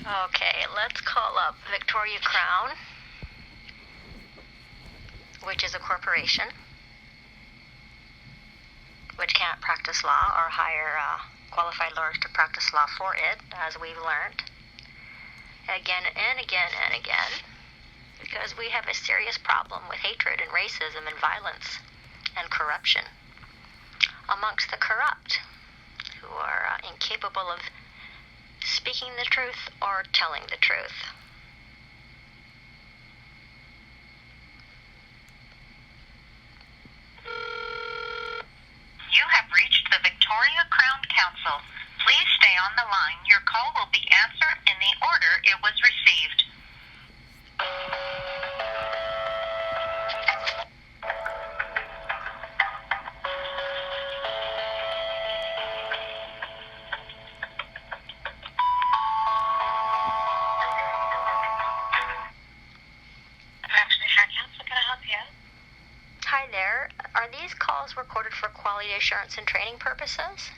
Okay, let's call up Victoria Crown, which is a corporation, which can't practice law or hire qualified lawyers to practice law for it, as we've learned again and again and again, because we have a serious problem with hatred and racism and violence and corruption amongst the corrupt, who are incapable of speaking the truth or telling the truth. You have reached the Victoria Crown Council. Please stay on the line. Your call will be answered in the order it was received. Hi there. Are these calls recorded for quality assurance and training purposes?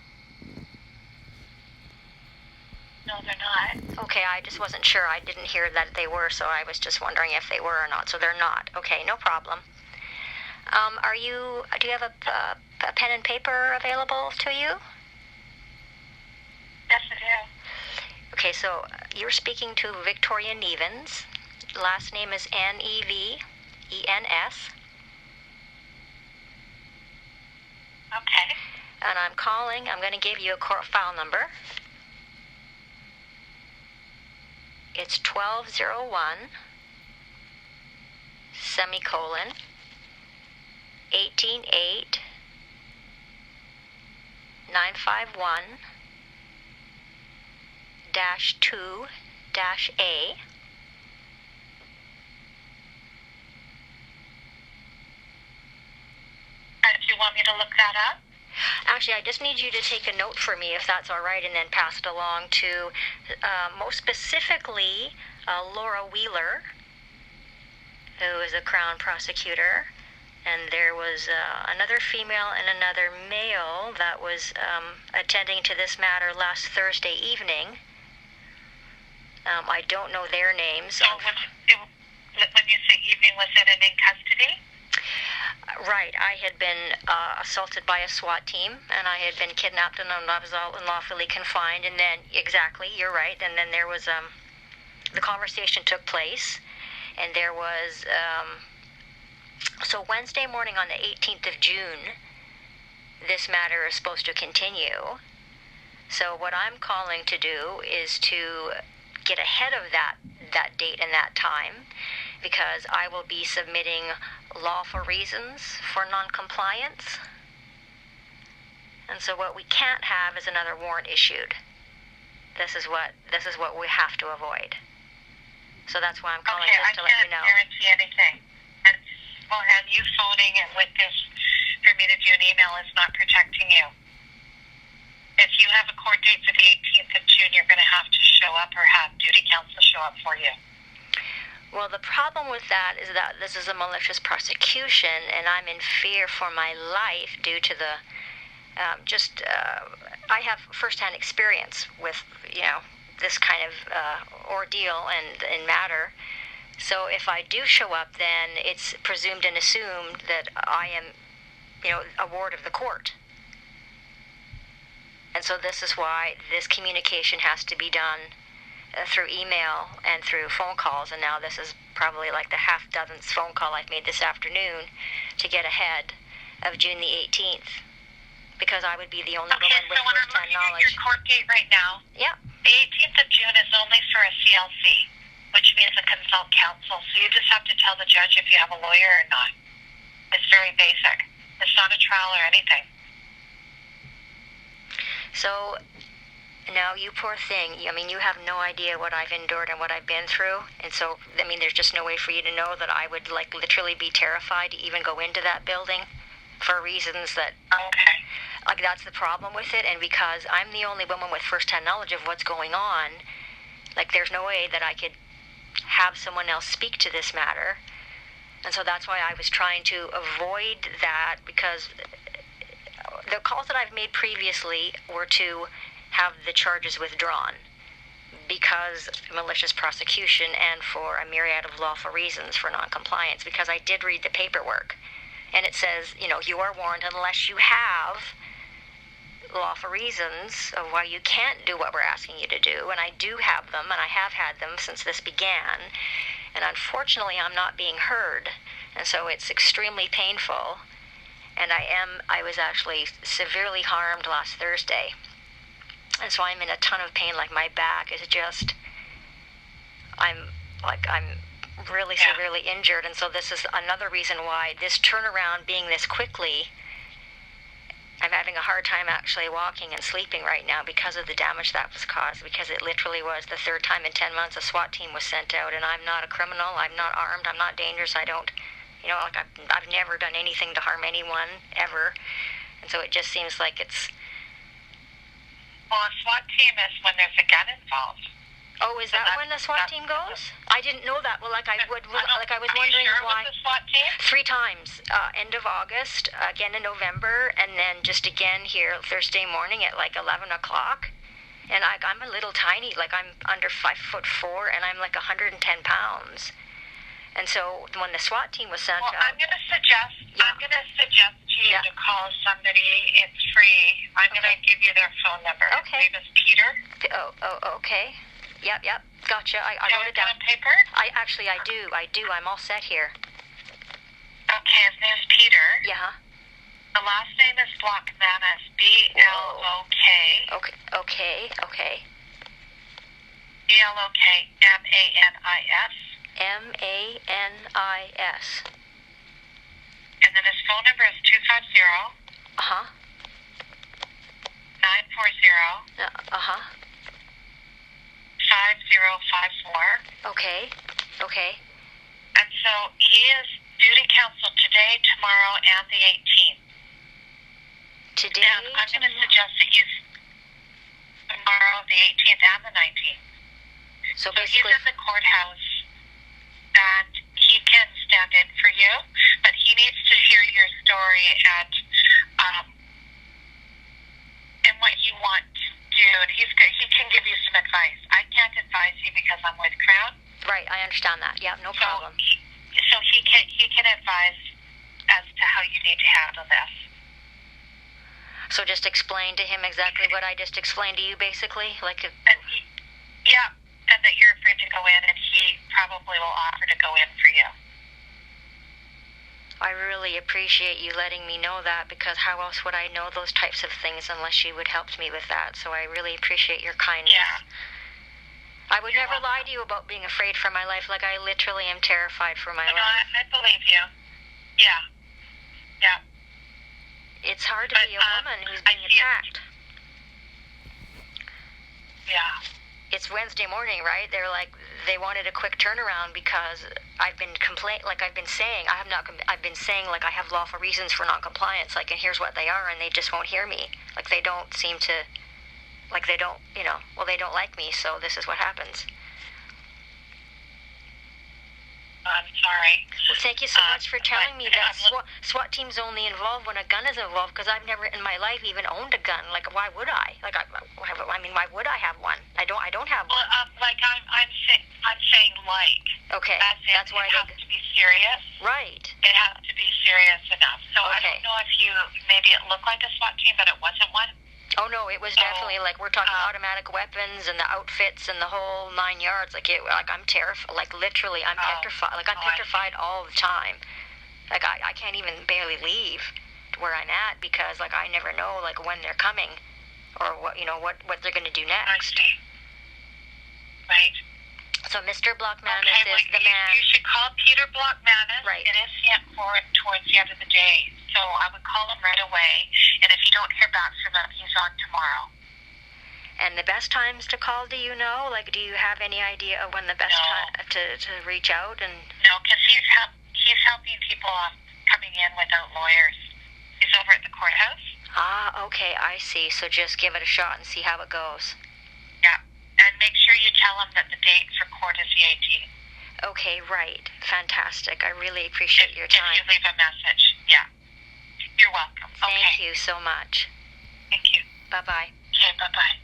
No, they're not. Okay, I just wasn't sure. I didn't hear that they were, so I was just wondering if they were or not. So they're not. Okay, no problem. Do you have a pen and paper available to you? Yes, I do. Okay, so you're speaking to Victoria Nevens. Last name is Nevens. Okay. And I'm going to give you a court file number. It's 1201, semicolon, 188, 951, -2, -A. Do you want me to look that up? Actually, I just need you to take a note for me, if that's all right, and then pass it along to, most specifically, Laura Wheeler, who is a Crown prosecutor. And there was another female and another male that was attending to this matter last Thursday evening. I don't know their names. So when you say evening, was it in custody? Right. I had been assaulted by a SWAT team, and I had been kidnapped, and I was all unlawfully confined. And then, exactly, you're right. And then there was the conversation took place, and there was so Wednesday morning on the 18th of June, this matter is supposed to continue. So what I'm calling to do is to get ahead of that date and that time, because I will be submitting lawful reasons for noncompliance. And so what we can't have is another warrant issued. This is what we have to avoid. So that's why I'm calling just to let you know. I can't guarantee anything. And you phoning and with this for me to do an email is not protecting you. If you have a court date for the 18th of June, you're going to have to show up or have duty counsel show up for you. Well, the problem with that is that this is a malicious prosecution, and I'm in fear for my life due to the I have firsthand experience with, this kind of ordeal and matter. So if I do show up, then it's presumed and assumed that I am, a ward of the court. And so this is why this communication has to be done through email and through phone calls. And now this is probably like the half-dozenth phone call I've made this afternoon to get ahead of June the 18th. Because I would be the only woman with first-hand knowledge. Your court date right now. Yeah. The 18th of June is only for a CLC, which means a consult counsel. So you just have to tell the judge if you have a lawyer or not. It's very basic. It's not a trial or anything. So now, you poor thing, you have no idea what I've endured and what I've been through. And so, there's just no way for you to know that I would, literally be terrified to even go into that building for reasons that... Okay. That's the problem with it. And because I'm the only woman with first-hand knowledge of what's going on, there's no way that I could have someone else speak to this matter. And so that's why I was trying to avoid that, because the calls that I've made previously were to have the charges withdrawn because malicious prosecution and for a myriad of lawful reasons for noncompliance, because I did read the paperwork. And it says, you are warned unless you have lawful reasons of why you can't do what we're asking you to do. And I do have them, and I have had them since this began. And unfortunately, I'm not being heard. And so it's extremely painful. And I was actually severely harmed last Thursday. And so I'm in a ton of pain. Like, my back is just, I'm really severely injured. And so this is another reason why this turnaround being this quickly, I'm having a hard time actually walking and sleeping right now because of the damage that was caused, because it literally was the third time in 10 months a SWAT team was sent out, and I'm not a criminal, I'm not armed, I'm not dangerous, I don't, I've never done anything to harm anyone, ever. And so it just seems like it's... Well, a SWAT team is when there's a gun involved. Oh, is that when the SWAT team goes? I didn't know that. Well, I was wondering why. Are you sure it was the SWAT team? 3 times. End of August, again in November, and then just again here Thursday morning at like 11 o'clock. And I'm a little tiny, like I'm under 5'4", and I'm like 110 pounds. And so when the SWAT team was sent out... I'm going to suggest to you to call somebody. It's free. I'm going to give you their phone number. Okay. His name is Peter. Oh, okay. Yep. Gotcha. I wrote it down. down. Paper? I do. I'm all set here. Okay, his name is Peter. Yeah. The last name is Blockmanis. B-L-O-K. Okay. B-L-O-K-M-A-N-I-S. M-A-N-I-S. And then his phone number is 250. 940. 5054. Okay. And so he is duty counsel today, tomorrow, and the 18th. Today? And I'm going to suggest that he's tomorrow, the 18th, and the 19th. So he's basically... in the courthouse, and he can stand in for you, but he needs to hear your story and what you want to do, and he can give you some advice. I can't advise you because I'm with Crown. Right, I understand that. Yeah, no problem. So he can advise as to how you need to handle this. So just explain to him exactly what I just explained to you, basically? And that you're afraid to go in, and he probably will offer to go in for you. I really appreciate you letting me know that, because how else would I know those types of things unless you would help me with that? So I really appreciate your kindness. Yeah. I would never lie to you about being afraid for my life. Like, I literally am terrified for my life. I believe you. Yeah. It's hard to be a woman who's being attacked. Yeah. It's Wednesday morning, right? They're like, they wanted a quick turnaround because I've been I've been saying I have lawful reasons for non-compliance, and here's what they are, and they just won't hear me. Like, they don't seem to, they don't like me, so this is what happens. I'm sorry. Well, thank you so much for telling me that SWAT team's only involved when a gun is involved, because I've never in my life even owned a gun. Like, why would I? Why would I have one? I don't have one. Well, I'm saying Okay, that's why it has to be serious. Right. It has to be serious enough. So okay. I don't know if maybe it looked like a SWAT team, but it wasn't one. Oh no, it was definitely we're talking automatic weapons and the outfits and the whole 9 yards. I'm terrified. Literally, I'm petrified. I'm petrified all the time. I can't even barely leave to where I'm at because I never know when they're coming or what they're going to do next. I see. Right. So Mr. Blockmanis is the man. You should call Peter Blockmanis. Right. It is towards the end of the day. So I would call him right away. And if you don't hear back from him, he's on tomorrow. And the best times to call, do you know? Do you have any idea of when the best time to reach out? No, because he's helping people coming in without lawyers. He's over at the courthouse. Ah, okay, I see. So just give it a shot and see how it goes. Yeah. And make sure you tell him that the date for court is the 18th. Okay, right. Fantastic. I really appreciate your time. If you leave a message. Yeah. You're welcome. Thank you so much. Thank you. Bye-bye. Okay, bye-bye.